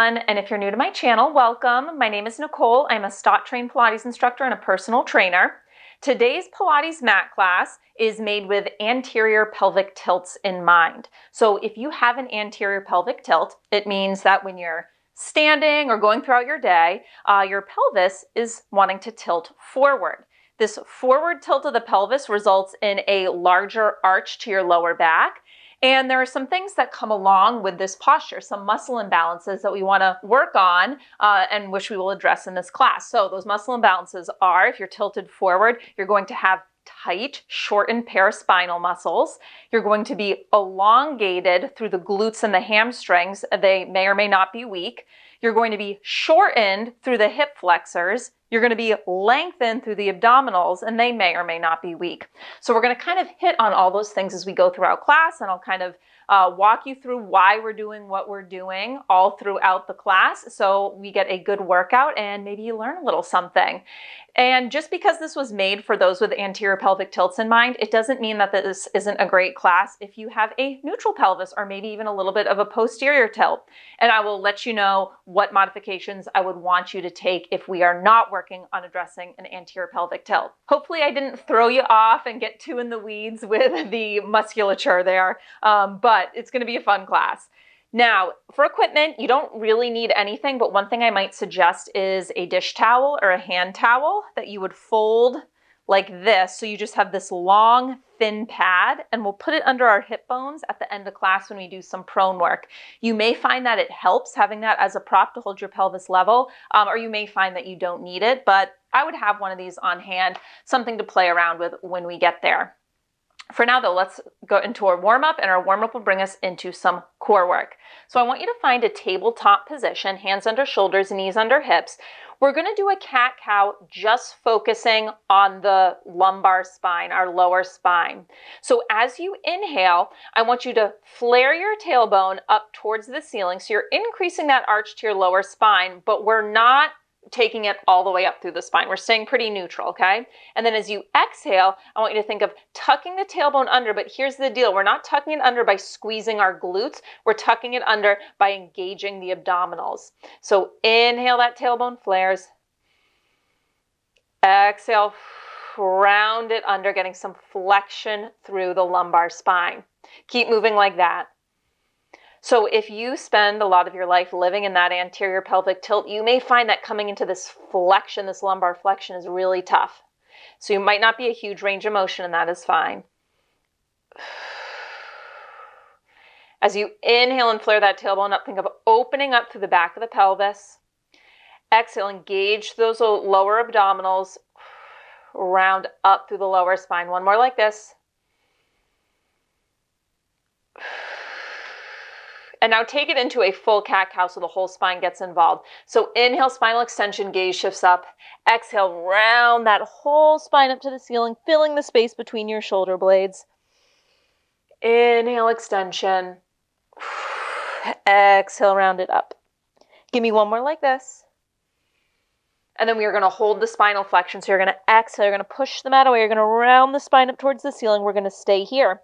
everyone, and if you're new to my channel, welcome. My name is Nicole. I'm a STOT-trained Pilates instructor and a personal trainer. Today's Pilates mat class is made with anterior pelvic tilts in mind. So if you have an anterior pelvic tilt, it means that when you're standing or going throughout your day, your pelvis is wanting to tilt forward. This forward tilt of the pelvis results in a larger arch to your lower back. And there are some things that come along with this posture, some muscle imbalances that we want to work on and which we will address in this class. So those muscle imbalances are, if you're tilted forward, you're going to have tight, shortened paraspinal muscles. You're going to be elongated through the glutes and the hamstrings. They may or may not be weak. You're going to be shortened through the hip flexors. You're going to be lengthened through the abdominals, and they may or may not be weak. So we're going to kind of hit on all those things as we go throughout class, and I'll kind of walk you through why we're doing what we're doing all throughout the class so we get a good workout and maybe you learn a little something. And just because this was made for those with anterior pelvic tilts in mind, it doesn't mean that this isn't a great class if you have a neutral pelvis or maybe even a little bit of a posterior tilt. And I will let you know what modifications I would want you to take if we are not working on addressing an anterior pelvic tilt. Hopefully I didn't throw you off and get too in the weeds with the musculature there, but it's going to be a fun class. Now, for equipment, you don't really need anything, but one thing I might suggest is a dish towel or a hand towel that you would fold like this. So you just have this long, thin pad, and we'll put it under our hip bones at the end of class when we do some prone work. You may find that it helps having that as a prop to hold your pelvis level, or you may find that you don't need it, but I would have one of these on hand, something to play around with when we get there. For now though, let's go into our warm-up, and our warm-up will bring us into some core work. So I want you to find a tabletop position, hands under shoulders, knees under hips. We're going to do a cat-cow just focusing on the lumbar spine, our lower spine. So as you inhale, I want you to flare your tailbone up towards the ceiling. So you're increasing that arch to your lower spine, but we're not taking it all the way up through the spine. We're staying pretty neutral, okay? And then as you exhale, I want you to think of tucking the tailbone under, but here's the deal. We're not tucking it under by squeezing our glutes. We're tucking it under by engaging the abdominals. So inhale, that tailbone flares. Exhale, round it under, getting some flexion through the lumbar spine. Keep moving like that. So if you spend a lot of your life living in that anterior pelvic tilt, you may find that coming into this flexion, this lumbar flexion, is really tough. So you might not be a huge range of motion, and that is fine. As you inhale and flare that tailbone up, think of opening up through the back of the pelvis. Exhale, engage those lower abdominals, round up through the lower spine. One more like this. And now take it into a full cat-cow so the whole spine gets involved. So inhale, spinal extension, gaze shifts up. Exhale, round that whole spine up to the ceiling, filling the space between your shoulder blades. Inhale, extension. Exhale, round it up. Give me one more like this. And then we are going to hold the spinal flexion. So you're going to exhale, you're going to push the mat away, you're going to round the spine up towards the ceiling. We're going to stay here.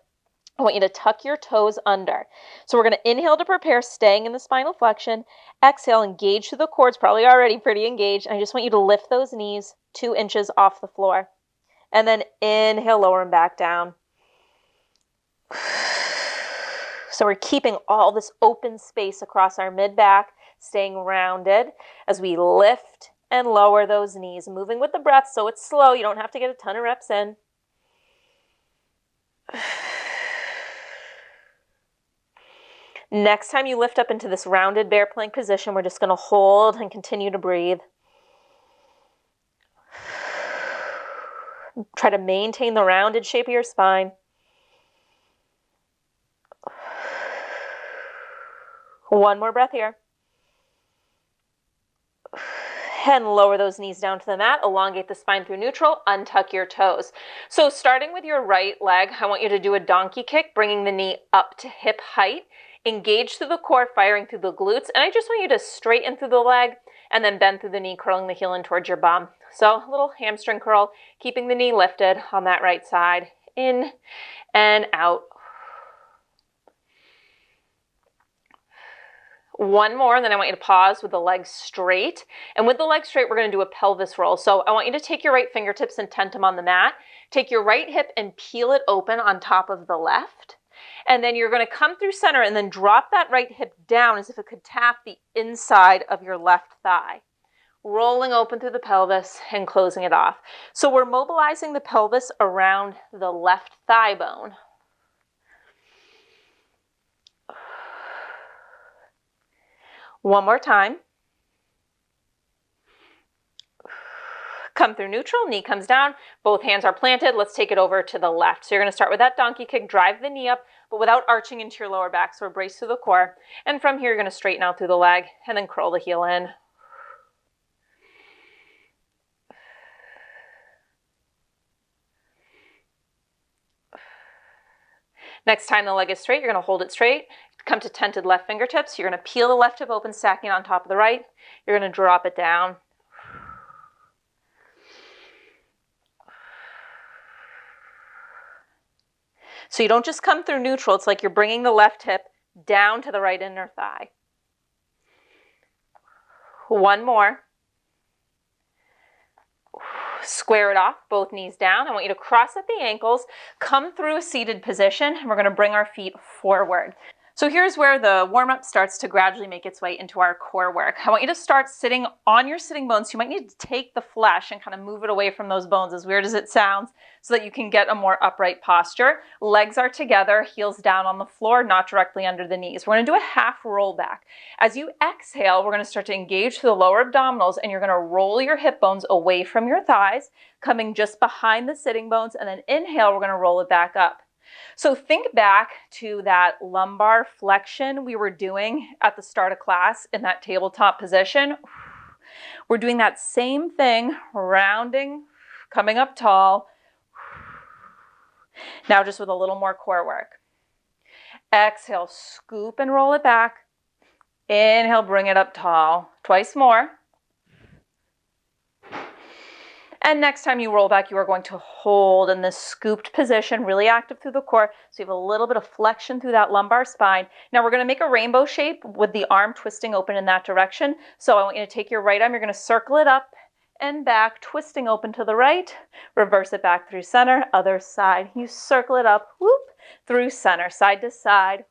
I want you to tuck your toes under. So we're going to inhale to prepare, staying in the spinal flexion. Exhale, engage through the quads, probably already pretty engaged. And I just want you to lift those knees 2 inches off the floor. And then inhale, lower them back down. So we're keeping all this open space across our mid-back, staying rounded as we lift and lower those knees, moving with the breath so it's slow. You don't have to get a ton of reps in. Next time you lift up into this rounded bear plank position, we're just going to hold and continue to breathe. Try to maintain the rounded shape of your spine. One more breath here. And lower those knees down to the mat, elongate the spine through neutral, untuck your toes. So starting with your right leg, I want you to do a donkey kick, bringing the knee up to hip height. Engage through the core, firing through the glutes. And I just want you to straighten through the leg and then bend through the knee, curling the heel in towards your bum. So a little hamstring curl, keeping the knee lifted on that right side. In and out. One more, and then I want you to pause with the legs straight. And with the legs straight, we're going to do a pelvis roll. So I want you to take your right fingertips and tent them on the mat. Take your right hip and peel it open on top of the left. And then you're going to come through center and then drop that right hip down as if it could tap the inside of your left thigh. Rolling open through the pelvis and closing it off. So we're mobilizing the pelvis around the left thigh bone. One more time. Come through neutral, knee comes down, both hands are planted. Let's take it over to the left. So you're going to start with that donkey kick, drive the knee up, but without arching into your lower back. So brace through the core. And from here, you're going to straighten out through the leg and then curl the heel in. Next time the leg is straight, you're going to hold it straight. Come to tented left fingertips. You're going to peel the left hip open, stacking it on top of the right. You're going to drop it down. So you don't just come through neutral. It's like you're bringing the left hip down to the right inner thigh. One more. Square it off, both knees down. I want you to cross at the ankles, come through a seated position, and we're going to bring our feet forward. So here's where the warm-up starts to gradually make its way into our core work. I want you to start sitting on your sitting bones. You might need to take the flesh and kind of move it away from those bones, as weird as it sounds, so that you can get a more upright posture. Legs are together, heels down on the floor, not directly under the knees. We're going to do a half roll back. As you exhale, we're going to start to engage through the lower abdominals, and you're going to roll your hip bones away from your thighs, coming just behind the sitting bones, and then inhale, we're going to roll it back up. So think back to that lumbar flexion we were doing at the start of class in that tabletop position. We're doing that same thing, rounding, coming up tall. Now just with a little more core work. Exhale, scoop and roll it back. Inhale, bring it up tall. Twice more. And next time you roll back, you are going to hold in this scooped position, really active through the core. So you have a little bit of flexion through that lumbar spine. Now we're going to make a rainbow shape with the arm twisting open in that direction. So I want you to take your right arm, you're going to circle it up and back, twisting open to the right, reverse it back through center, other side. You circle it up, whoop, through center, side to side,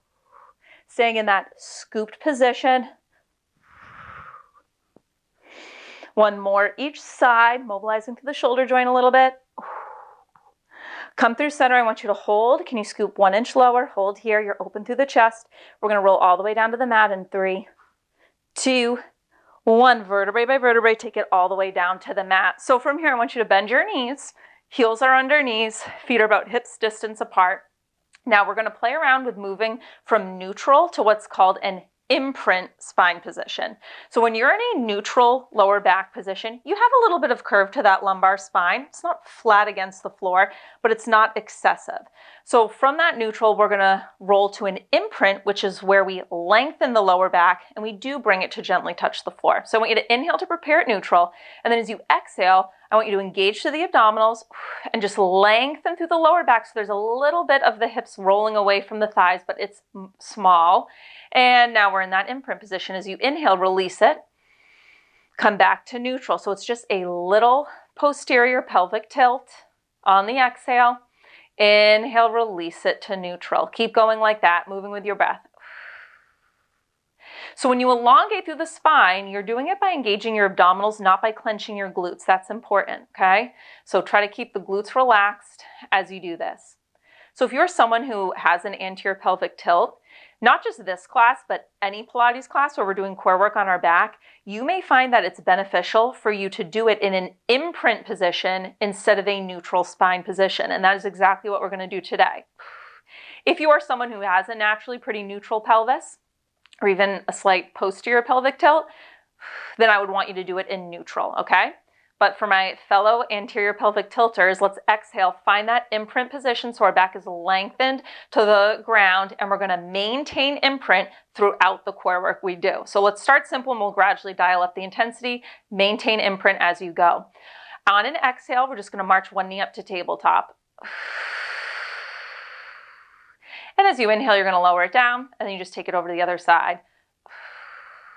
staying in that scooped position. One more each side, mobilizing through the shoulder joint a little bit. Come through center. I want you to hold. Can you scoop 1 inch lower? Hold here. You're open through the chest. We're going to roll all the way down to the mat in 3, 2, 1. Vertebrae by vertebrae, take it all the way down to the mat. So from here, I want you to bend your knees. Heels are under knees. Feet are about hips distance apart. Now we're going to play around with moving from neutral to what's called an imprint spine position. So when you're in a neutral lower back position, you have a little bit of curve to that lumbar spine. It's not flat against the floor, but it's not excessive. So from that neutral, we're going to roll to an imprint, which is where we lengthen the lower back and we do bring it to gently touch the floor. So I want you to inhale to prepare at neutral. And then as you exhale, I want you to engage to the abdominals and just lengthen through the lower back. So there's a little bit of the hips rolling away from the thighs, but it's small. And now we're in that imprint position. As you inhale, release it. Come back to neutral. So it's just a little posterior pelvic tilt on the exhale. Inhale, release it to neutral. Keep going like that, moving with your breath. So when you elongate through the spine, you're doing it by engaging your abdominals, not by clenching your glutes. That's important, okay? So try to keep the glutes relaxed as you do this. So if you're someone who has an anterior pelvic tilt, not just this class, but any Pilates class where we're doing core work on our back, you may find that it's beneficial for you to do it in an imprint position instead of a neutral spine position. And that is exactly what we're going to do today. If you are someone who has a naturally pretty neutral pelvis, or even a slight posterior pelvic tilt, then I would want you to do it in neutral, okay? But for my fellow anterior pelvic tilters, let's exhale, find that imprint position so our back is lengthened to the ground, and we're going to maintain imprint throughout the core work we do. So let's start simple and we'll gradually dial up the intensity, maintain imprint as you go. On an exhale, we're just going to march one knee up to tabletop. And as you inhale, you're going to lower it down, and then you just take it over to the other side.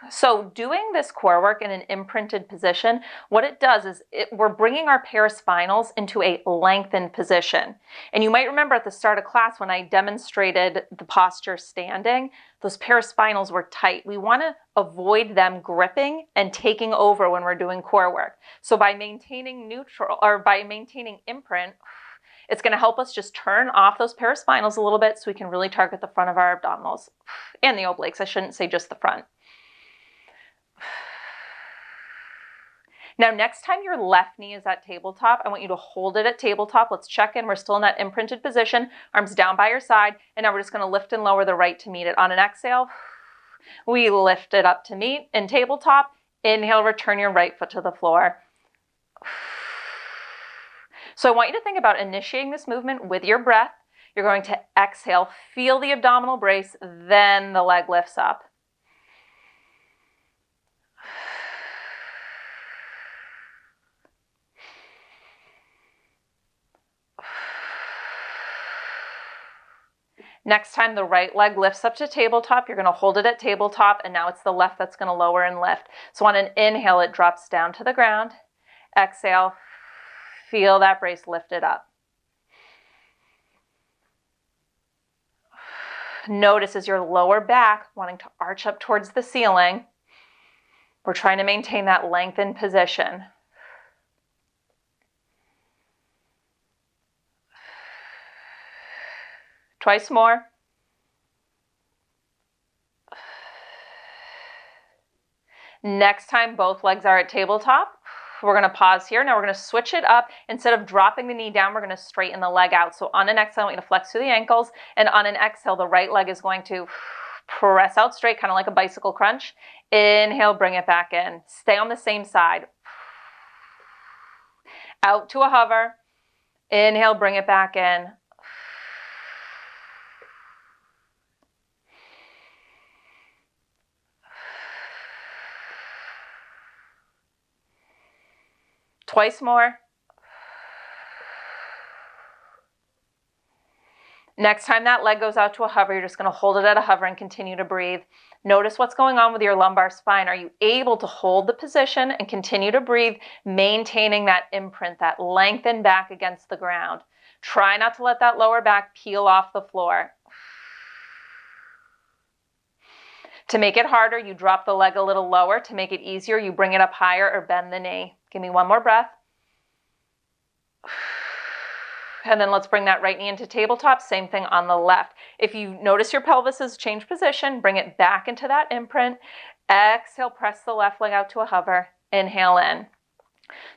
So doing this core work in an imprinted position, what it does is we're bringing our paraspinals into a lengthened position. And you might remember at the start of class when I demonstrated the posture standing, those paraspinals were tight. We want to avoid them gripping and taking over when we're doing core work. So by maintaining neutral, or by maintaining imprint, it's going to help us just turn off those paraspinals a little bit so we can really target the front of our abdominals and the obliques. I shouldn't say just the front. Now, next time your left knee is at tabletop, I want you to hold it at tabletop. Let's check in. We're still in that imprinted position. Arms down by your side. And now we're just going to lift and lower the right to meet it. On an exhale, we lift it up to meet in tabletop. Inhale, return your right foot to the floor. So I want you to think about initiating this movement with your breath. You're going to exhale, feel the abdominal brace, then the leg lifts up. Next time the right leg lifts up to tabletop, you're going to hold it at tabletop, and now it's the left that's going to lower and lift. So on an inhale, it drops down to the ground. Exhale, feel that brace lifted up. Notice as your lower back wanting to arch up towards the ceiling, we're trying to maintain that lengthened position. Twice more. Next time both legs are at tabletop, we're going to pause here. Now we're going to switch it up. Instead of dropping the knee down, we're going to straighten the leg out. So on an exhale, I want you to flex through the ankles. And on an exhale, the right leg is going to press out straight, kind of like a bicycle crunch. Inhale, bring it back in. Stay on the same side. Out to a hover. Inhale, bring it back in. Twice more. Next time that leg goes out to a hover, you're just going to hold it at a hover and continue to breathe. Notice what's going on with your lumbar spine. Are you able to hold the position and continue to breathe, maintaining that imprint, that lengthen back against the ground? Try not to let that lower back peel off the floor. To make it harder, you drop the leg a little lower. To make it easier, you bring it up higher or bend the knee. Give me one more breath. And then let's bring that right knee into tabletop. Same thing on the left. If you notice your pelvis has changed position, bring it back into that imprint. Exhale, press the left leg out to a hover. Inhale in.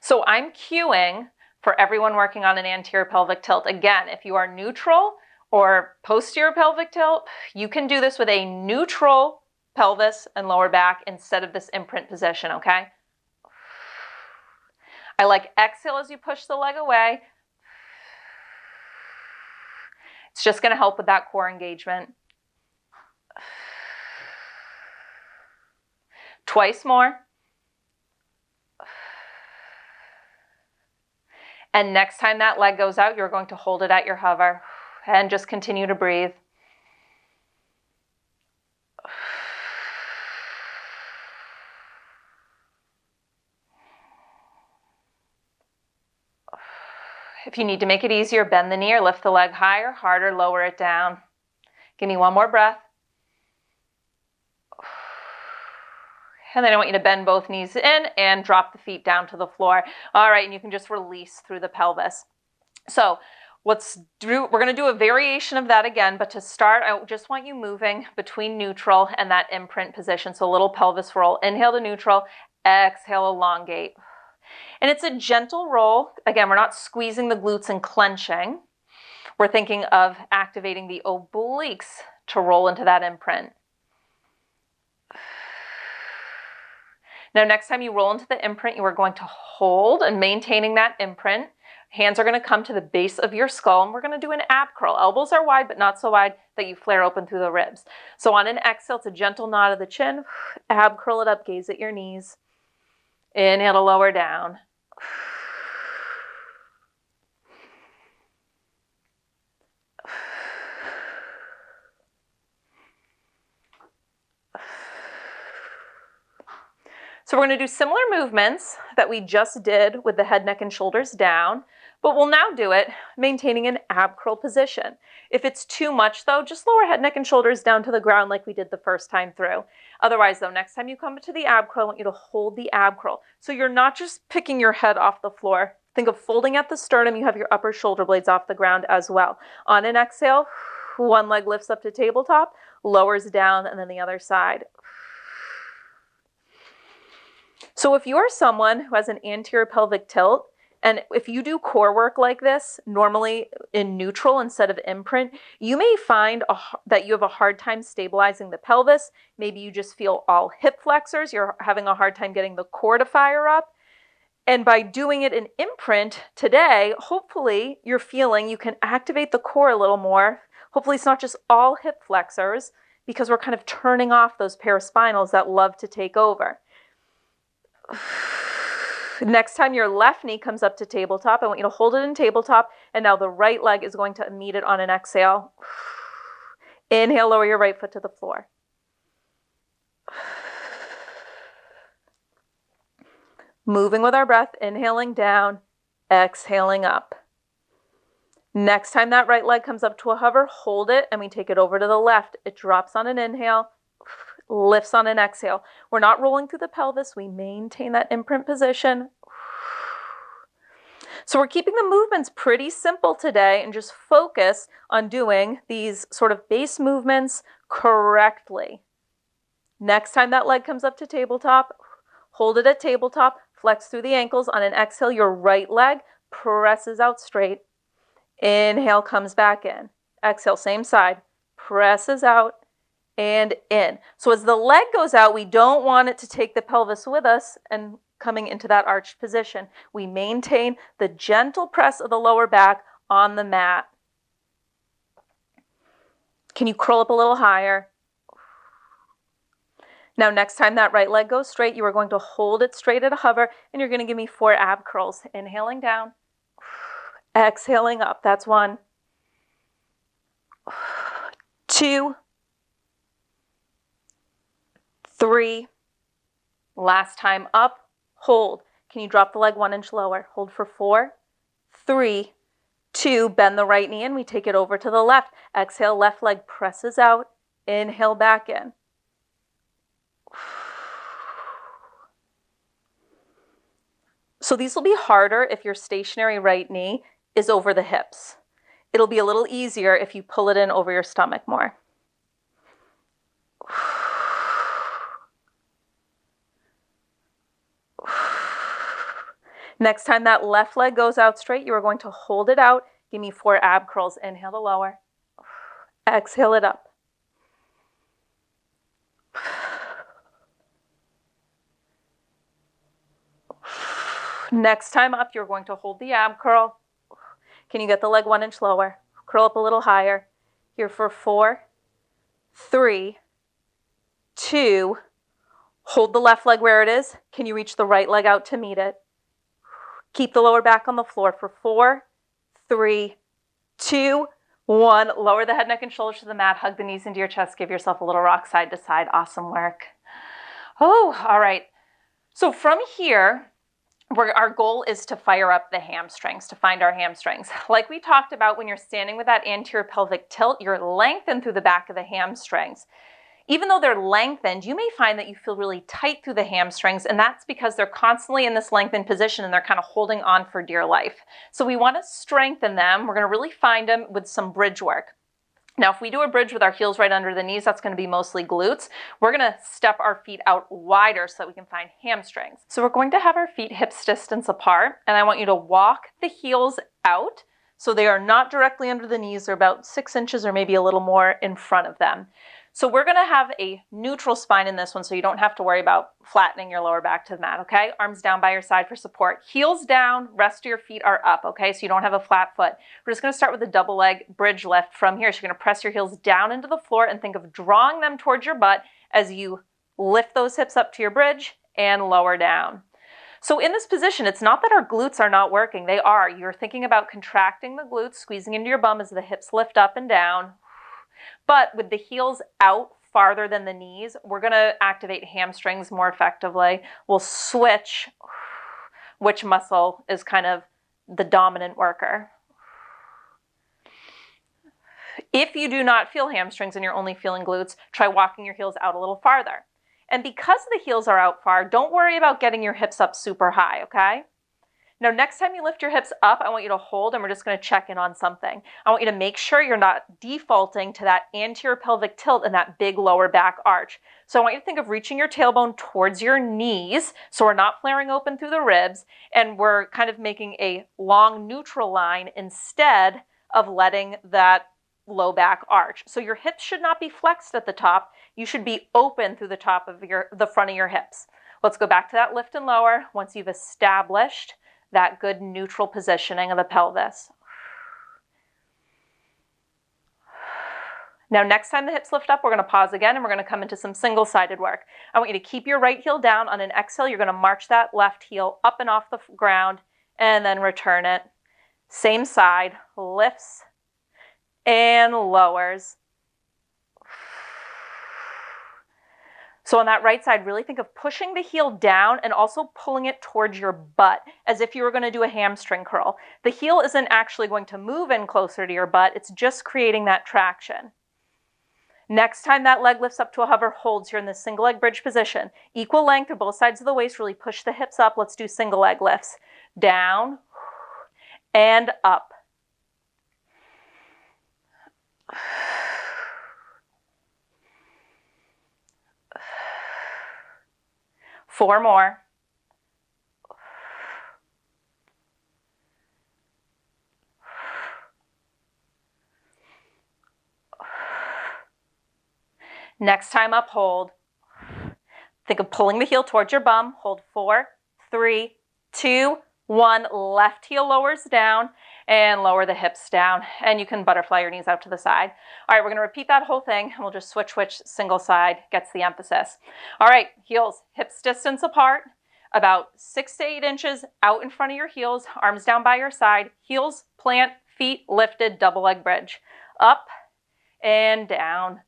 So I'm cueing for everyone working on an anterior pelvic tilt. Again, if you are neutral or posterior pelvic tilt, you can do this with a neutral pelvis and lower back instead of this imprint position, okay? I like exhale as you push the leg away. It's just going to help with that core engagement. Twice more. And next time that leg goes out, you're going to hold it at your hover and just continue to breathe. If you need to make it easier, bend the knee or lift the leg higher, harder, lower it down. Give me one more breath. And then I want you to bend both knees in and drop the feet down to the floor. All right, and you can just release through the pelvis. So we're going to do a variation of that again, but to start, I just want you moving between neutral and that imprint position. So a little pelvis roll. Inhale to neutral, exhale, elongate. And it's a gentle roll. Again, we're not squeezing the glutes and clenching. We're thinking of activating the obliques to roll into that imprint. Now, next time you roll into the imprint, you are going to hold and maintaining that imprint. Hands are going to come to the base of your skull, and we're going to do an ab curl. Elbows are wide, but not so wide that you flare open through the ribs. So on an exhale, it's a gentle nod of the chin. Ab curl it up, gaze at your knees. Inhale to lower down. So we're going to do similar movements that we just did with the head, neck, and shoulders down, but we'll now do it maintaining an ab curl position. If it's too much though, just lower head, neck, and shoulders down to the ground like we did the first time through. Otherwise though, next time you come to the ab curl, I want you to hold the ab curl. So you're not just picking your head off the floor. Think of folding at the sternum, you have your upper shoulder blades off the ground as well. On an exhale, one leg lifts up to tabletop, lowers down, and then the other side. So if you're someone who has an anterior pelvic tilt, and if you do core work like this, normally in neutral instead of imprint, you may find that you have a hard time stabilizing the pelvis. Maybe you just feel all hip flexors. You're having a hard time getting the core to fire up. And by doing it in imprint today, hopefully you're feeling you can activate the core a little more. Hopefully it's not just all hip flexors, because we're kind of turning off those paraspinals that love to take over. Next time your left knee comes up to tabletop, I want you to hold it in tabletop, and now the right leg is going to meet it on an exhale. Inhale, lower your right foot to the floor. Moving with our breath, inhaling down, exhaling up. Next time that right leg comes up to a hover, hold it, and we take it over to the left. It drops on an inhale, lifts on an exhale. We're not rolling through the pelvis. We maintain that imprint position. So we're keeping the movements pretty simple today and just focus on doing these sort of base movements correctly. Next time that leg comes up to tabletop, hold it at tabletop, flex through the ankles. On an exhale, your right leg presses out straight. Inhale, comes back in. Exhale, same side, presses out and in. So as the leg goes out, we don't want it to take the pelvis with us and coming into that arched position. We maintain the gentle press of the lower back on the mat. Can you curl up a little higher? Now next time that right leg goes straight, you are going to hold it straight at a hover, and you're going to give me 4 ab curls. Inhaling down, exhaling up. That's 1, 2, 3, last time up, hold. Can you drop the leg 1 inch lower? Hold for 4, 3, 2, bend the right knee in, we take it over to the left. Exhale, left leg presses out, inhale back in. So these will be harder if your stationary right knee is over the hips. It'll be a little easier if you pull it in over your stomach more. Next time that left leg goes out straight, you are going to hold it out. Give me 4 ab curls. Inhale to lower. Exhale it up. Next time up, you're going to hold the ab curl. Can you get the leg 1 inch lower? Curl up a little higher. Here for 4, 3, 2, hold the left leg where it is. Can you reach the right leg out to meet it? Keep the lower back on the floor for 4, 3, 2, 1. Lower the head, neck, and shoulders to the mat. Hug the knees into your chest. Give yourself a little rock side to side. Awesome work. Oh, all right. So from here, our goal is to fire up the hamstrings, to find our hamstrings. Like we talked about, when you're standing with that anterior pelvic tilt, you're lengthened through the back of the hamstrings. Even though they're lengthened, you may find that you feel really tight through the hamstrings, and that's because they're constantly in this lengthened position and they're kind of holding on for dear life. So we want to strengthen them. We're going to really find them with some bridge work. Now, if we do a bridge with our heels right under the knees, that's going to be mostly glutes. We're going to step our feet out wider so that we can find hamstrings. So we're going to have our feet hips distance apart, and I want you to walk the heels out so they are not directly under the knees. They're about 6 inches or maybe a little more in front of them. So we're going to have a neutral spine in this one, so you don't have to worry about flattening your lower back to the mat, okay? Arms down by your side for support. Heels down, rest of your feet are up, okay? So you don't have a flat foot. We're just going to start with a double leg bridge lift from here. So you're going to press your heels down into the floor and think of drawing them towards your butt as you lift those hips up to your bridge and lower down. So in this position, it's not that our glutes are not working. They are. You're thinking about contracting the glutes, squeezing into your bum as the hips lift up and down. But with the heels out farther than the knees, we're going to activate hamstrings more effectively. We'll switch which muscle is kind of the dominant worker. If you do not feel hamstrings and you're only feeling glutes, try walking your heels out a little farther. And because the heels are out far, don't worry about getting your hips up super high, okay? Now, next time you lift your hips up, I want you to hold, and we're just going to check in on something. I want you to make sure you're not defaulting to that anterior pelvic tilt and that big lower back arch. So I want you to think of reaching your tailbone towards your knees, so we're not flaring open through the ribs, and we're kind of making a long neutral line instead of letting that low back arch. So your hips should not be flexed at the top. You should be open through the top of the front of your hips. Let's go back to that lift and lower once you've established that good neutral positioning of the pelvis. Now, next time the hips lift up, we're going to pause again and we're going to come into some single-sided work. I want you to keep your right heel down. On an exhale, you're going to march that left heel up and off the ground and then return it. Same side, lifts and lowers. So on that right side, really think of pushing the heel down and also pulling it towards your butt as if you were going to do a hamstring curl. The heel isn't actually going to move in closer to your butt. It's just creating that traction. Next time that leg lifts up to a hover, holds here in this single leg bridge position. Equal length or both sides of the waist, really push the hips up. Let's do single leg lifts. Down and up. Four more. Next time up, hold. Think of pulling the heel towards your bum. Hold 4, 3, 2, 1. Left heel lowers down and lower the hips down. And you can butterfly your knees out to the side. All right, we're going to repeat that whole thing and we'll just switch which single side gets the emphasis. All right, heels, hips distance apart, about 6 to 8 inches out in front of your heels, arms down by your side, heels, plant, feet lifted, double leg bridge. Up and down.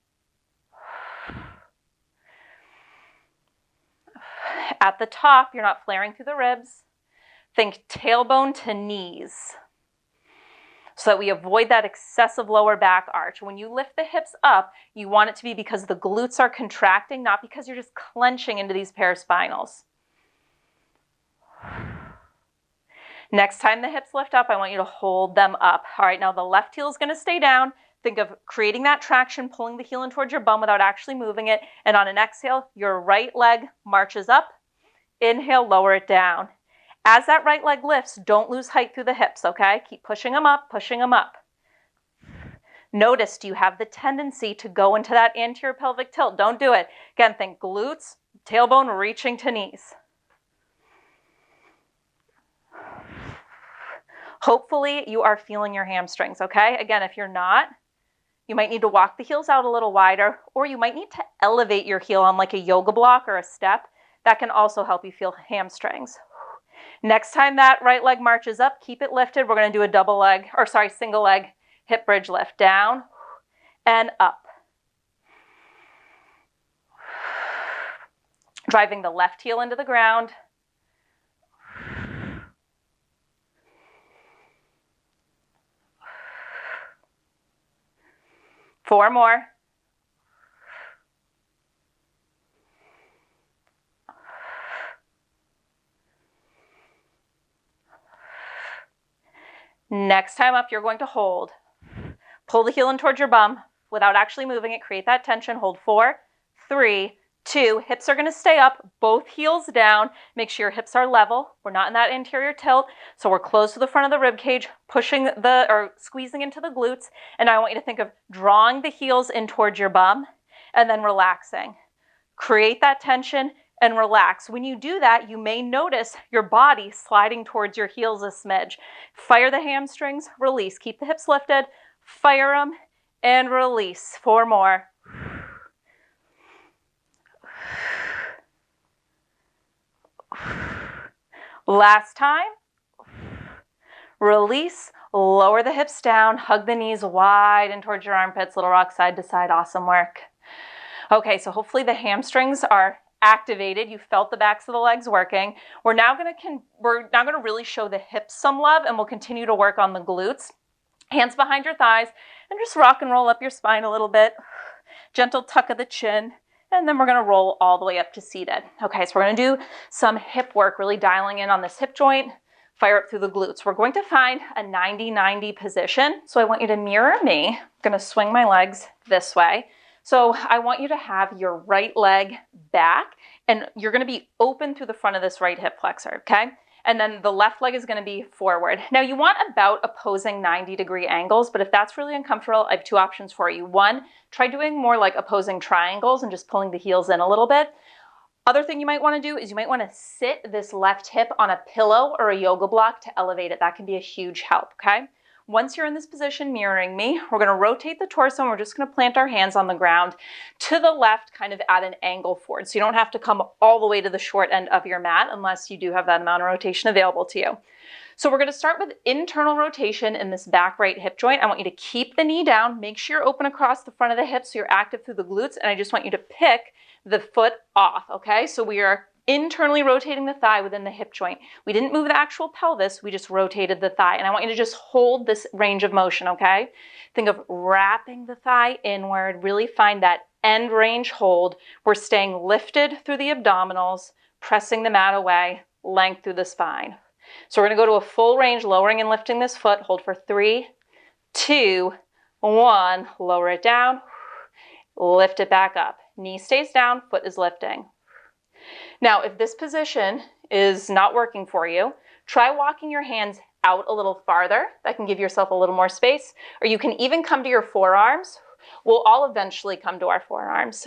At the top, you're not flaring through the ribs. Think tailbone to knees so that we avoid that excessive lower back arch. When you lift the hips up, you want it to be because the glutes are contracting, not because you're just clenching into these paraspinals. Next time the hips lift up, I want you to hold them up. All right, now the left heel is going to stay down. Think of creating that traction, pulling the heel in towards your bum without actually moving it. And on an exhale, your right leg marches up. Inhale, lower it down. As that right leg lifts, don't lose height through the hips, okay? Keep pushing them up, pushing them up. Notice, do you have the tendency to go into that anterior pelvic tilt? Don't do it. Again, think glutes, tailbone reaching to knees. Hopefully, you are feeling your hamstrings, okay? Again, if you're not, you might need to walk the heels out a little wider, or you might need to elevate your heel on like a yoga block or a step. That can also help you feel hamstrings. Next time that right leg marches up, keep it lifted. We're going to do a single leg hip bridge lift. Down and up. Driving the left heel into the ground. Four more. Next time up, you're going to hold. Pull the heel in towards your bum without actually moving it. Create that tension. Hold 4, 3, 2. Hips are going to stay up. Both heels down. Make sure your hips are level. We're not in that anterior tilt, so we're close to the front of the rib cage, squeezing into the glutes. And I want you to think of drawing the heels in towards your bum and then relaxing. Create that tension and relax. When you do that, you may notice your body sliding towards your heels a smidge. Fire the hamstrings, release. Keep the hips lifted, fire them, and release. 4 more. Last time. Release, lower the hips down, hug the knees wide and towards your armpits, little rock side to side. Awesome work. Okay, so hopefully the hamstrings are activated. You felt the backs of the legs working. We're now going to really show the hips some love, and we'll continue to work on the glutes. Hands behind your thighs, and just rock and roll up your spine a little bit. Gentle tuck of the chin, and then we're going to roll all the way up to seated. Okay, so we're going to do some hip work, really dialing in on this hip joint, fire up through the glutes. We're going to find a 90-90 position. So I want you to mirror me. I'm going to swing my legs this way. So I want you to have your right leg back, and you're going to be open through the front of this right hip flexor, okay? And then the left leg is going to be forward. Now you want about opposing 90-degree angles, but if that's really uncomfortable, I have two options for you. One, try doing more like opposing triangles and just pulling the heels in a little bit. Other thing you might want to do is you might want to sit this left hip on a pillow or a yoga block to elevate it. That can be a huge help, okay? Once you're in this position mirroring me, we're going to rotate the torso, and we're just going to plant our hands on the ground to the left, kind of at an angle forward. So you don't have to come all the way to the short end of your mat unless you do have that amount of rotation available to you. So we're going to start with internal rotation in this back right hip joint. I want you to keep the knee down, make sure you're open across the front of the hips so you're active through the glutes, and I just want you to pick the foot off, okay? So we are internally rotating the thigh within the hip joint. We didn't move the actual pelvis, we just rotated the thigh. And I want you to just hold this range of motion, okay? Think of wrapping the thigh inward, really find that end range hold. We're staying lifted through the abdominals, pressing the mat away, length through the spine. So we're gonna go to a full range, lowering and lifting this foot. Hold for 3, 2, 1, lower it down, lift it back up. Knee stays down, foot is lifting. Now, if this position is not working for you, try walking your hands out a little farther. That can give yourself a little more space. Or you can even come to your forearms. We'll all eventually come to our forearms.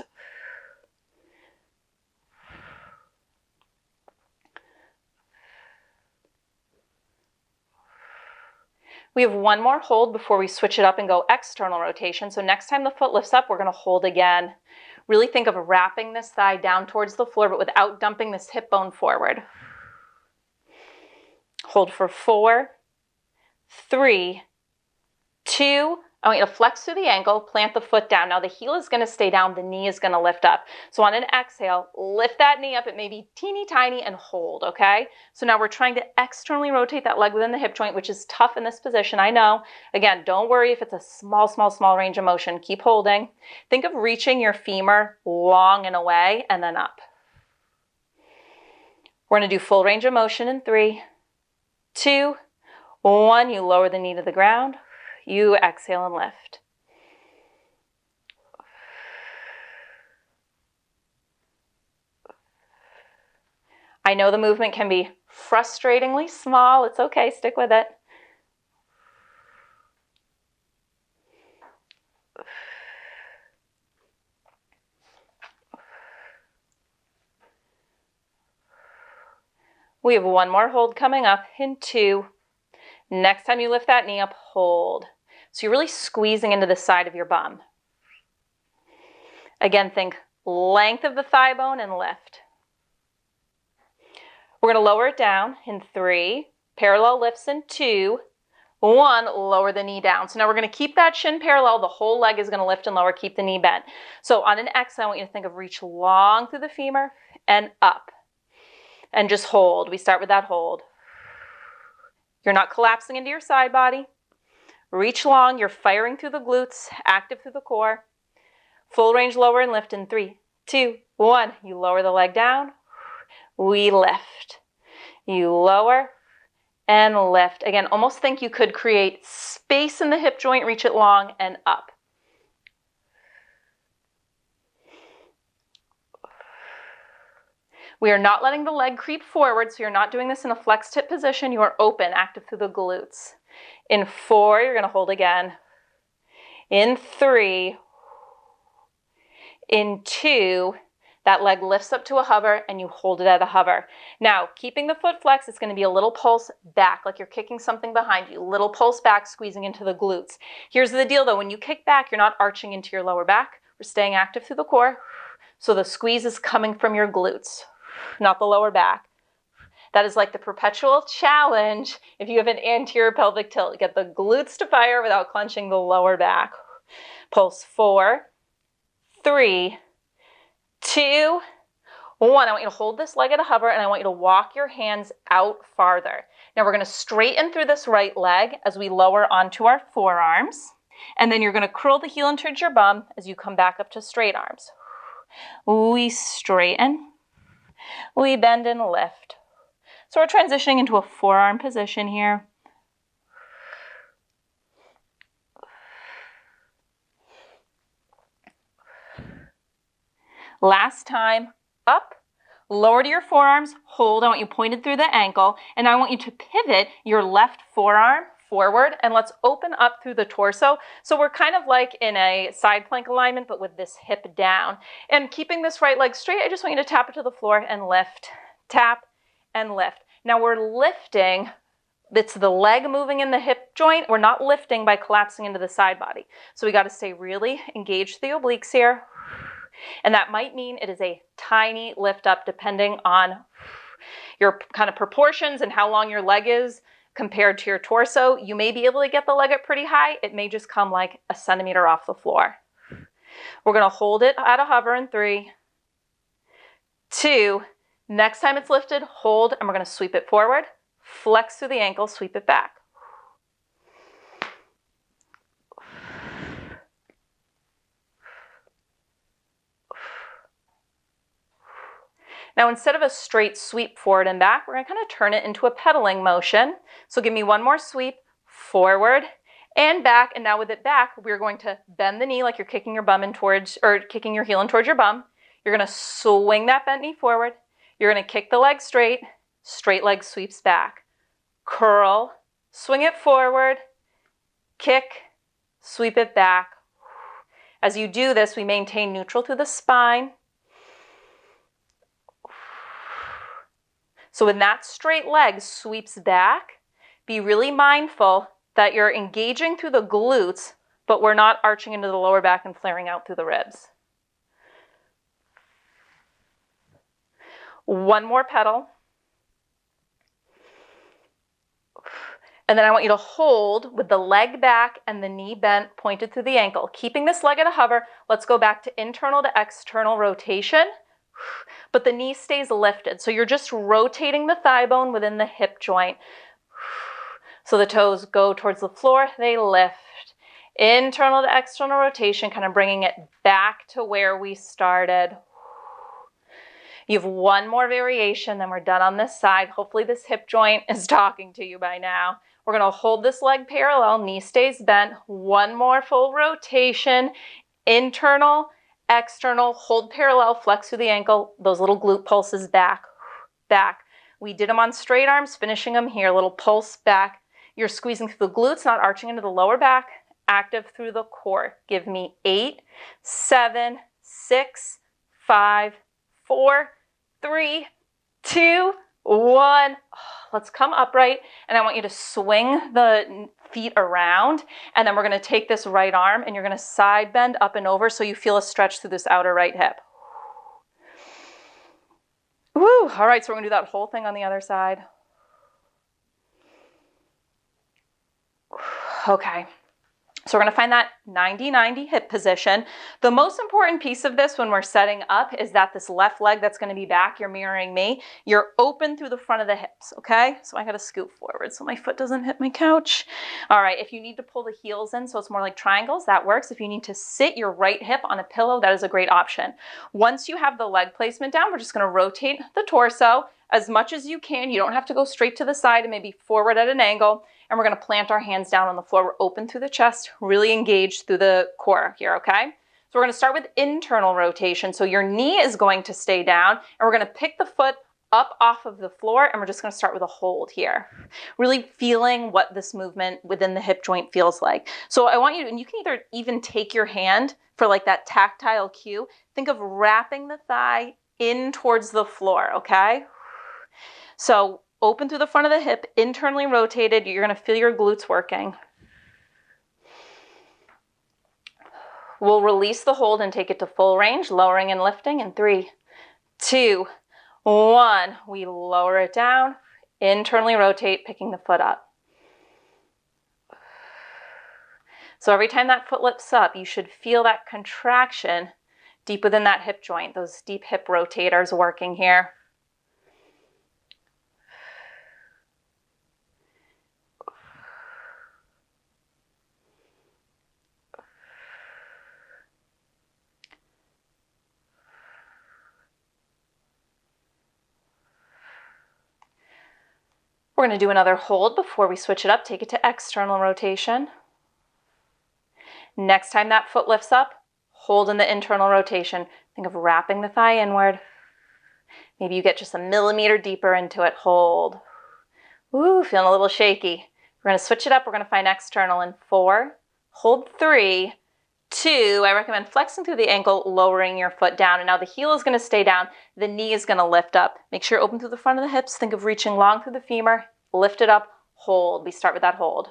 We have one more hold before we switch it up and go external rotation. So next time the foot lifts up, we're going to hold again. Really think of wrapping this thigh down towards the floor, but without dumping this hip bone forward. Hold for 4, 3, 2. I want you to flex through the ankle, plant the foot down. Now the heel is going to stay down, the knee is going to lift up. So on an exhale, lift that knee up. It may be teeny tiny and hold, okay? So now we're trying to externally rotate that leg within the hip joint, which is tough in this position, I know. Again, don't worry if it's a small range of motion. Keep holding. Think of reaching your femur long and away and then up. We're going to do full range of motion in 3, 2, 1. You lower the knee to the ground. You exhale and lift. I know the movement can be frustratingly small. It's okay, stick with it. We have one more hold coming up in 2. Next time you lift that knee up, hold. So you're really squeezing into the side of your bum. Again, think length of the thigh bone and lift. We're going to lower it down in 3, parallel lifts in 2, 1, lower the knee down. So now we're going to keep that shin parallel. The whole leg is going to lift and lower, keep the knee bent. So on an exhale, I want you to think of reach long through the femur and up. And just hold. We start with that hold. You're not collapsing into your side body. Reach long, you're firing through the glutes, active through the core. Full range lower and lift in 3, 2, 1. You lower the leg down. We lift. You lower and lift. Again, almost think you could create space in the hip joint, reach it long and up. We are not letting the leg creep forward, so you're not doing this in a flexed hip position. You are open, active through the glutes. In 4, you're going to hold again. In 3, in 2, that leg lifts up to a hover and you hold it at a hover. Now, keeping the foot flexed, it's going to be a little pulse back, like you're kicking something behind you. Little pulse back, squeezing into the glutes. Here's the deal though, when you kick back, you're not arching into your lower back. We're staying active through the core. So the squeeze is coming from your glutes, not the lower back. That is like the perpetual challenge if you have an anterior pelvic tilt. Get the glutes to fire without clenching the lower back. Pulse 4, 3, 2, 1. I want you to hold this leg at a hover, and I want you to walk your hands out farther. Now we're going to straighten through this right leg as we lower onto our forearms. And then you're going to curl the heel in towards your bum as you come back up to straight arms. We straighten. We bend and lift. So we're transitioning into a forearm position here. Last time, up, lower to your forearms, hold. I want you pointed through the ankle, and I want you to pivot your left forearm forward, and let's open up through the torso. So we're kind of like in a side plank alignment, but with this hip down. And keeping this right leg straight, I just want you to tap it to the floor and lift, tap, and lift. Now we're lifting. It's the leg moving in the hip joint. We're not lifting by collapsing into the side body. So we got to stay really engaged the obliques here. And that might mean it is a tiny lift up depending on your kind of proportions and how long your leg is compared to your torso. You may be able to get the leg up pretty high. It may just come like a centimeter off the floor. We're going to hold it at a hover in 3, 2. Next time it's lifted, hold, and we're going to sweep it forward, flex through the ankle, sweep it back. Now, instead of a straight sweep forward and back, we're going to kind of turn it into a pedaling motion. So give me one more sweep, forward and back. And now with it back, we're going to bend the knee like you're kicking your bum in towards, or kicking your heel in towards your bum. You're going to swing that bent knee forward. You're going to kick the leg straight leg sweeps back. Curl, swing it forward, kick, sweep it back. As you do this, we maintain neutral through the spine. So when that straight leg sweeps back, be really mindful that you're engaging through the glutes, but we're not arching into the lower back and flaring out through the ribs. One more pedal. And then I want you to hold with the leg back and the knee bent, pointed through the ankle. Keeping this leg at a hover, let's go back to internal to external rotation. But the knee stays lifted. So you're just rotating the thigh bone within the hip joint. So the toes go towards the floor, they lift. Internal to external rotation, kind of bringing it back to where we started. You have one more variation, then we're done on this side. Hopefully this hip joint is talking to you by now. We're going to hold this leg parallel, knee stays bent. One more full rotation, internal, external, hold parallel, flex through the ankle, those little glute pulses back, back. We did them on straight arms, finishing them here, little pulse back. You're squeezing through the glutes, not arching into the lower back, active through the core. Give me 8, 7, 6, 5, 4, 3, 2, 1. Let's come upright, and I want you to swing the feet around, and then we're going to take this right arm and you're going to side bend up and over so you feel a stretch through this outer right hip. Woo! All right, so we're going to do that whole thing on the other side. Okay. So we're going to find that 90-90 hip position. The most important piece of this when we're setting up is that this left leg that's going to be back, you're mirroring me, you're open through the front of the hips, okay? So I got to scoot forward so my foot doesn't hit my couch. All right, if you need to pull the heels in so it's more like triangles, that works. If you need to sit your right hip on a pillow, that is a great option. Once you have the leg placement down, we're just going to rotate the torso as much as you can. You don't have to go straight to the side and maybe forward at an angle. And we're going to plant our hands down on the floor. We're open through the chest, really engaged through the core here, okay? So we're going to start with internal rotation. So your knee is going to stay down, and we're going to pick the foot up off of the floor, and we're just going to start with a hold here. Really feeling what this movement within the hip joint feels like. So I want you to, and you can either even take your hand for like that tactile cue. Think of wrapping the thigh in towards the floor, okay? So open through the front of the hip, internally rotated. You're going to feel your glutes working. We'll release the hold and take it to full range, lowering and lifting in 3, 2, 1. We lower it down, internally rotate, picking the foot up. So every time that foot lifts up, you should feel that contraction Deep within that hip joint, those deep hip rotators working here. We're going to do another hold before we switch it up. Take it to external rotation. Next time that foot lifts up, hold in the internal rotation. Think of wrapping the thigh inward. Maybe you get just a millimeter deeper into it. Hold. Ooh, feeling a little shaky. We're going to switch it up. We're going to find external in 4, hold 3, 2. I recommend flexing through the ankle, lowering your foot down. And now the heel is going to stay down. The knee is going to lift up. Make sure you're open through the front of the hips. Think of reaching long through the femur. Lift it up. Hold. We start with that hold.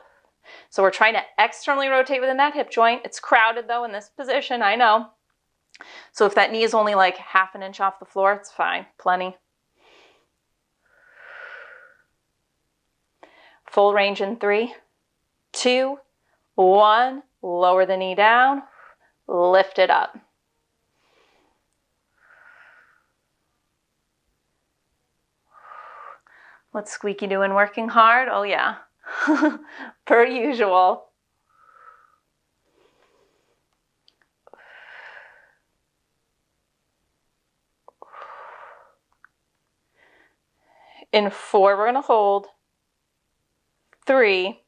So we're trying to externally rotate within that hip joint. It's crowded though in this position, I know. So if that knee is only like half an inch off the floor, it's fine, plenty. Full range in 3, 2, 1. Lower the knee down, lift it up. What's Squeaky doing, working hard? Oh yeah, per usual. In 4, we're going to hold. 3,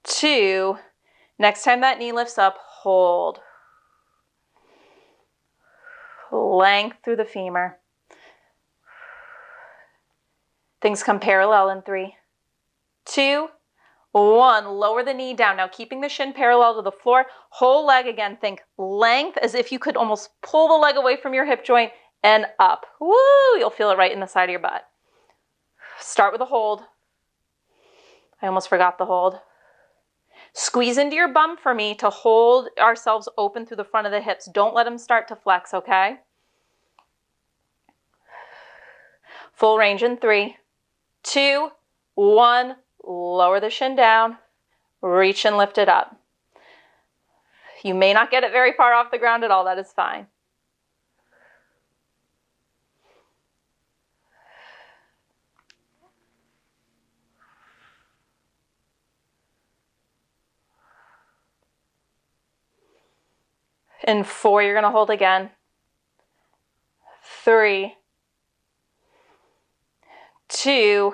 2. Next time that knee lifts up, hold. Length through the femur. Things come parallel in 3, 2, 1. Lower the knee down. Now keeping the shin parallel to the floor. Whole leg again. Think length as if you could almost pull the leg away from your hip joint and up. Woo! You'll feel it right in the side of your butt. Start with a hold. I almost forgot the hold. Squeeze into your bum for me to hold ourselves open through the front of the hips. Don't let them start to flex, okay? Full range in 3, 2, 1. Lower the shin down. Reach and lift it up. You may not get it very far off the ground at all. That is fine. In 4, you're going to hold again. 3, 2,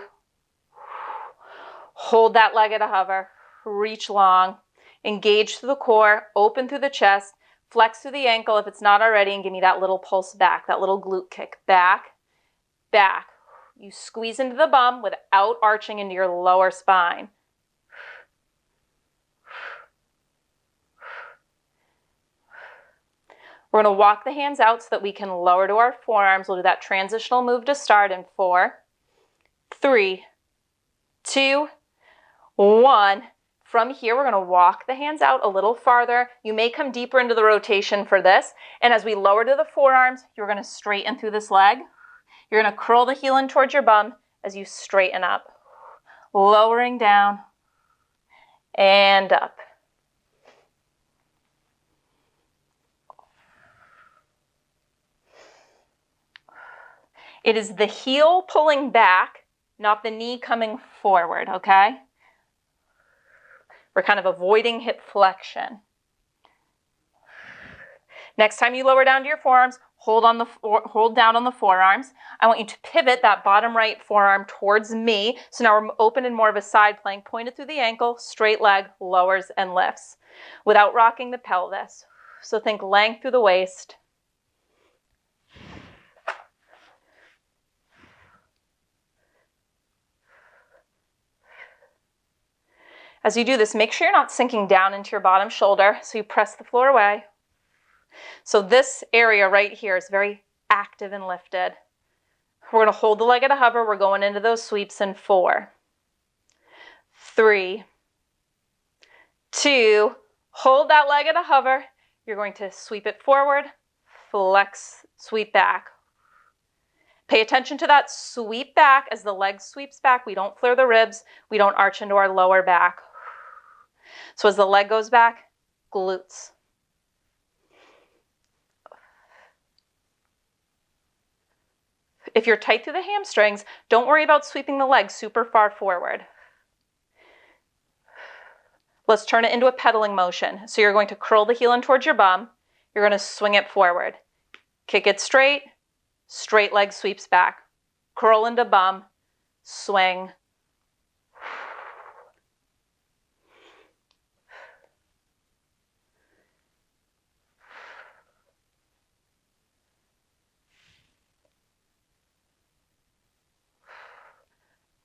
hold that leg at a hover. Reach long. Engage through the core. Open through the chest. Flex through the ankle if it's not already, and give me that little pulse back, that little glute kick. Back, back. You squeeze into the bum without arching into your lower spine. We're going to walk the hands out so that we can lower to our forearms. We'll do that transitional move to start in 4, 3, 2, 1. From here, we're going to walk the hands out a little farther. You may come deeper into the rotation for this. And as we lower to the forearms, you're going to straighten through this leg. You're going to curl the heel in towards your bum as you straighten up. Lowering down and up. It is the heel pulling back, not the knee coming forward, okay? We're kind of avoiding hip flexion. Next time you lower down to your forearms, hold down on the forearms. I want you to pivot that bottom right forearm towards me. So now we're open in more of a side plank, pointed through the ankle, straight leg, lowers and lifts without rocking the pelvis. So think length through the waist. As you do this, make sure you're not sinking down into your bottom shoulder, so you press the floor away. So this area right here is very active and lifted. We're going to hold the leg at a hover. We're going into those sweeps in 4, 3, 2, hold that leg at a hover. You're going to sweep it forward, flex, sweep back. Pay attention to that sweep back as the leg sweeps back. We don't flare the ribs. We don't arch into our lower back. So as the leg goes back, glutes. If you're tight through the hamstrings, don't worry about sweeping the legs super far forward. Let's turn it into a pedaling motion. So you're going to curl the heel in towards your bum. You're going to swing it forward. Kick it straight, straight leg sweeps back. Curl into bum, swing.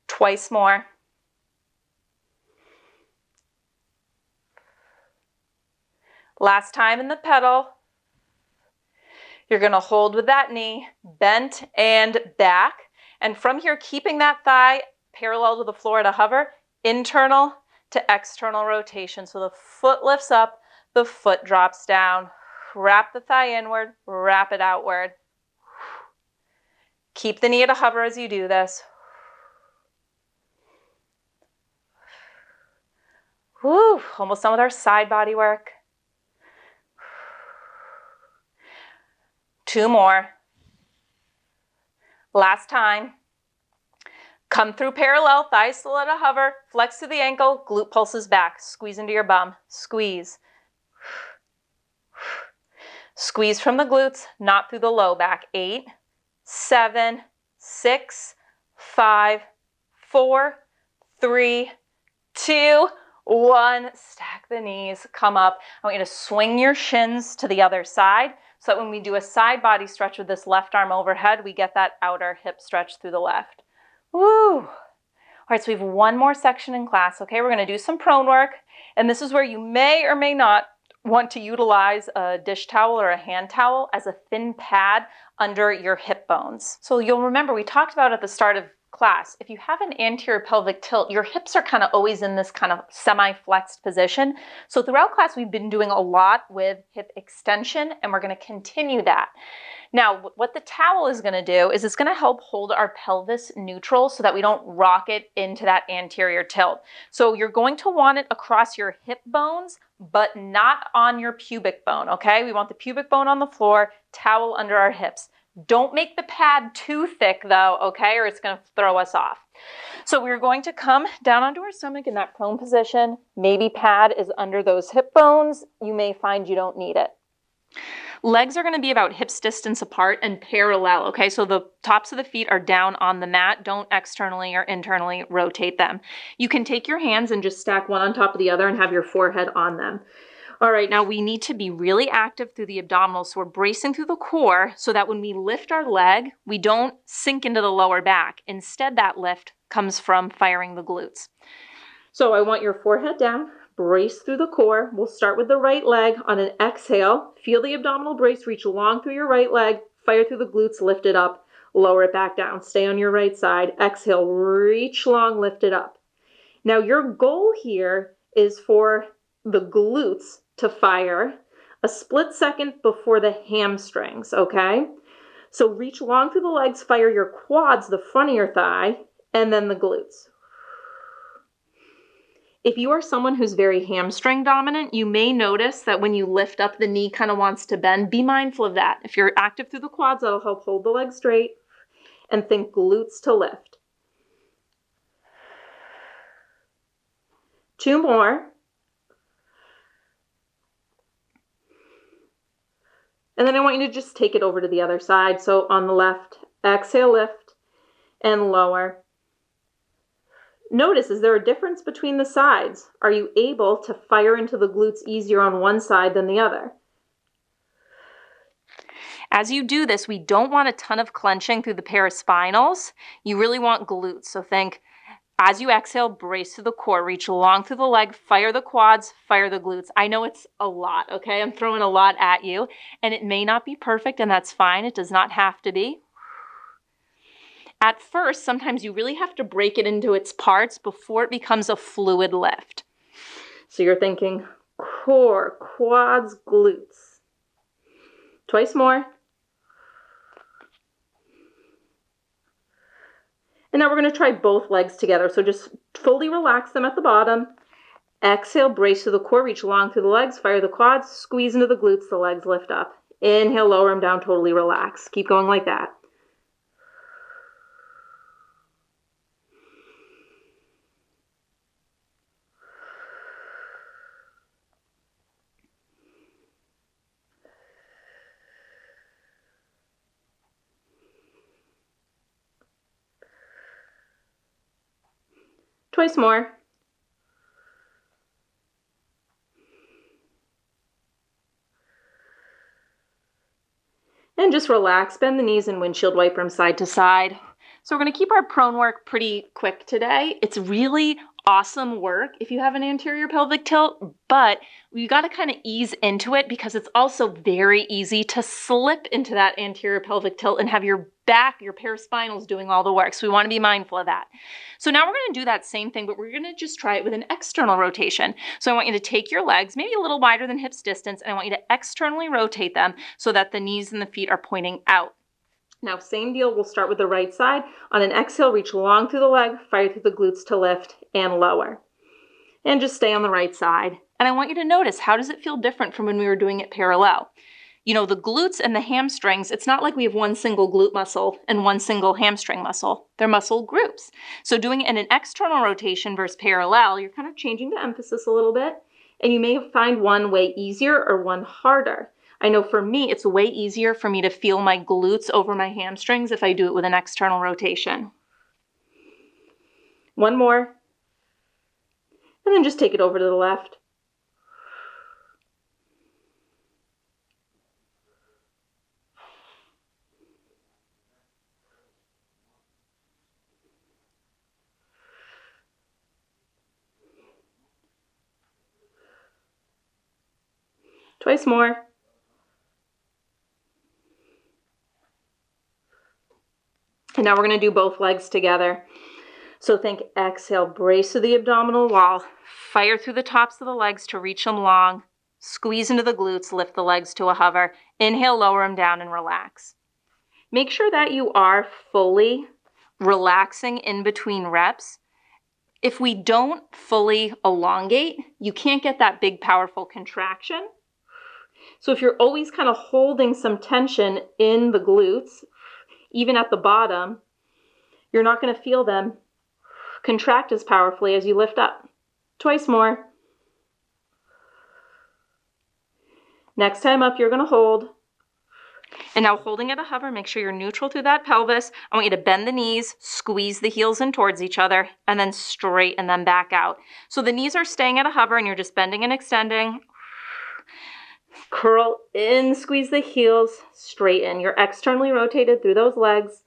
Twice more. Last time in the pedal. You're going to hold with that knee bent and back. And from here, keeping that thigh parallel to the floor to hover, internal to external rotation. So the foot lifts up, the foot drops down. Wrap the thigh inward, wrap it outward. Keep the knee at a hover as you do this. Woo, almost done with our side body work. 2 more. Last time. Come through parallel, thighs still at a hover, flex to the ankle, glute pulses back. Squeeze into your bum, squeeze. Squeeze from the glutes, not through the low back. 8, 7, 6, 5, 4, 3, 2, 1. Stack the knees, come up. I want you to swing your shins to the other side so that when we do a side body stretch with this left arm overhead, we get that outer hip stretch through the left. Woo! All right, so we have one more section in class, okay? We're going to do some prone work, and this is where you may or may not want to utilize a dish towel or a hand towel as a thin pad under your hip bones. So you'll remember we talked about at the start of class, if you have an anterior pelvic tilt, your hips are kind of always in this kind of semi-flexed position. So throughout class, we've been doing a lot with hip extension, and we're going to continue that. Now, what the towel is going to do is it's going to help hold our pelvis neutral so that we don't rock it into that anterior tilt. So you're going to want it across your hip bones, but not on your pubic bone, okay? We want the pubic bone on the floor, towel under our hips. Don't make the pad too thick though, okay, or it's going to throw us off. So we're going to come down onto our stomach in that prone position. Maybe pad is under those hip bones. You may find you don't need it. Legs are going to be about hips distance apart and parallel, okay? So the tops of the feet are down on the mat. Don't externally or internally rotate them. You can take your hands and just stack one on top of the other and have your forehead on them. All right, now we need to be really active through the abdominals. So we're bracing through the core so that when we lift our leg, we don't sink into the lower back. Instead, that lift comes from firing the glutes. So I want your forehead down, brace through the core. We'll start with the right leg. On an exhale, feel the abdominal brace, reach long through your right leg, fire through the glutes, lift it up, lower it back down. Stay on your right side. Exhale, reach long, lift it up. Now your goal here is for the glutes to fire a split second before the hamstrings, okay? So reach long through the legs, fire your quads, the front of your thigh, and then the glutes. If you are someone who's very hamstring dominant, you may notice that when you lift up, the knee kind of wants to bend. Be mindful of that. If you're active through the quads, that'll help hold the leg straight, and think glutes to lift. 2 more. And then I want you to just take it over to the other side. So on the left, exhale, lift, and lower. Notice, is there a difference between the sides? Are you able to fire into the glutes easier on one side than the other? As you do this, we don't want a ton of clenching through the paraspinals. You really want glutes. So think, as you exhale, brace to the core, reach long through the leg, fire the quads, fire the glutes. I know it's a lot, okay? I'm throwing a lot at you, and it may not be perfect, and that's fine. It does not have to be. At first, sometimes you really have to break it into its parts before it becomes a fluid lift. So you're thinking core, quads, glutes. Twice more. And now we're going to try both legs together. So just fully relax them at the bottom. Exhale, brace to the core, reach long through the legs, fire the quads, squeeze into the glutes, the legs lift up. Inhale, lower them down, totally relax. Keep going like that. Twice more. And just relax, bend the knees and windshield wiper them side to side. So we're going to keep our prone work pretty quick today. It's really awesome work if you have an anterior pelvic tilt, but you got to kind of ease into it because it's also very easy to slip into that anterior pelvic tilt and have your back, your paraspinals doing all the work. So we want to be mindful of that. So now we're going to do that same thing, but we're going to just try it with an external rotation. So I want you to take your legs, maybe a little wider than hips distance, and I want you to externally rotate them so that the knees and the feet are pointing out. Now, same deal, we'll start with the right side. On an exhale, reach long through the leg, fire through the glutes to lift and lower. And just stay on the right side. And I want you to notice, how does it feel different from when we were doing it parallel? You know, the glutes and the hamstrings, it's not like we have one single glute muscle and one single hamstring muscle. They're muscle groups. So doing it in an external rotation versus parallel, you're kind of changing the emphasis a little bit. And you may find one way easier or one harder. I know for me, it's way easier for me to feel my glutes over my hamstrings if I do it with an external rotation. One more. And then just take it over to the left. Twice more. And now we're going to do both legs together. So think exhale, brace to the abdominal wall, fire through the tops of the legs to reach them long, squeeze into the glutes, lift the legs to a hover, inhale, lower them down and relax. Make sure that you are fully relaxing in between reps. If we don't fully elongate, you can't get that big, powerful contraction. So if you're always kind of holding some tension in the glutes, even at the bottom, you're not going to feel them contract as powerfully as you lift up. Twice more. Next time up, you're going to hold. And now holding at a hover, make sure you're neutral through that pelvis. I want you to bend the knees, squeeze the heels in towards each other, and then straighten them back out. So the knees are staying at a hover and you're just bending and extending. Curl in, squeeze the heels, straighten. You're externally rotated through those legs.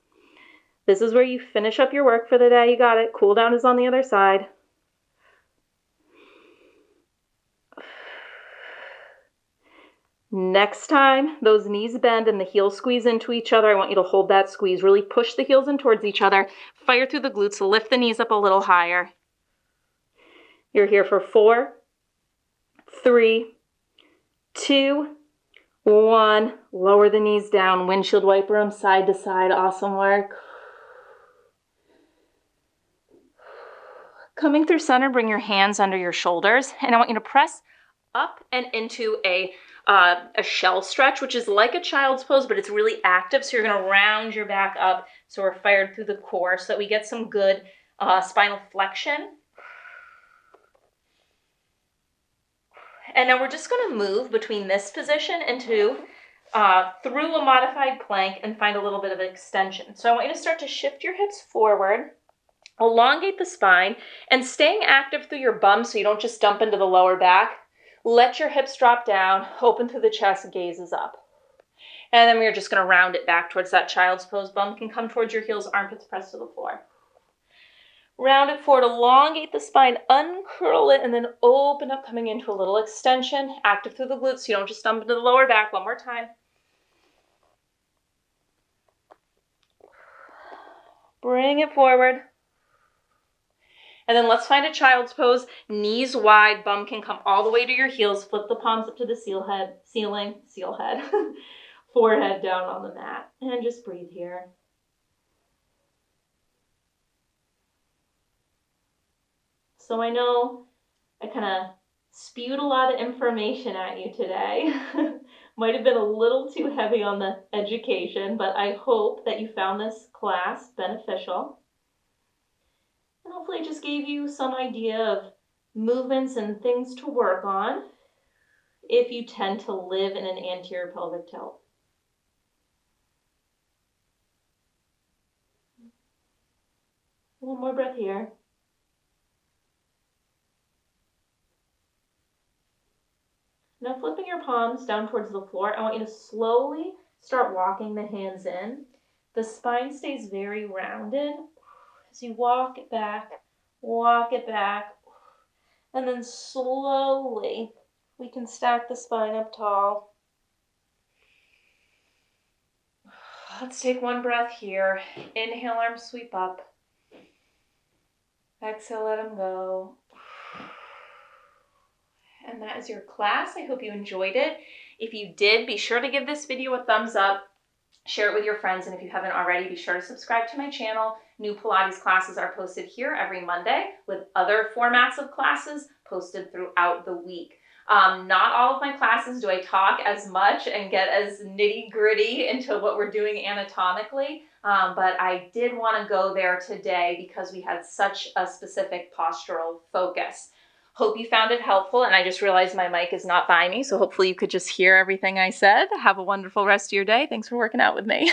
This is where you finish up your work for the day. You got it. Cool down is on the other side. Next time those knees bend and the heels squeeze into each other, I want you to hold that squeeze. Really push the heels in towards each other. Fire through the glutes. Lift the knees up a little higher. You're here for 4, 3, 2, 1. Lower the knees down. Windshield wiper them side to side. Awesome work. Coming through center, bring your hands under your shoulders, and I want you to press up and into a shell stretch, which is like a child's pose, but it's really active. So you're going to round your back up so we're fired through the core so that we get some good spinal flexion. And now we're just going to move between this position into through a modified plank and find a little bit of extension. So I want you to start to shift your hips forward, elongate the spine, and staying active through your bum so you don't just dump into the lower back. Let your hips drop down, open through the chest, gazes up. And then we're just going to round it back towards that child's pose. Bum can come towards your heels, armpits pressed to the floor. Round it forward, elongate the spine, uncurl it, and then open up, coming into a little extension. Active through the glutes so you don't just dump into the lower back. One more time. Bring it forward. And then let's find a child's pose. Knees wide, bum can come all the way to your heels. Flip the palms up to the ceiling, forehead down on the mat. And just breathe here. So I know I kind of spewed a lot of information at you today. Might have been a little too heavy on the education, but I hope that you found this class beneficial. And hopefully it just gave you some idea of movements and things to work on if you tend to live in an anterior pelvic tilt. One more breath here. Now flipping your palms down towards the floor, I want you to slowly start walking the hands in. The spine stays very rounded as you walk it back, and then slowly we can stack the spine up tall. Let's take one breath here. Inhale, arms sweep up. Exhale, let them go. And that is your class. I hope you enjoyed it. If you did, be sure to give this video a thumbs up. Share it with your friends, and if you haven't already, be sure to subscribe to my channel. New Pilates classes are posted here every Monday, with other formats of classes posted throughout the week. Not all of my classes do I talk as much and get as nitty-gritty into what we're doing anatomically, but I did want to go there today because we had such a specific postural focus. Hope you found it helpful, and I just realized my mic is not by me, so hopefully you could just hear everything I said. Have a wonderful rest of your day. Thanks for working out with me.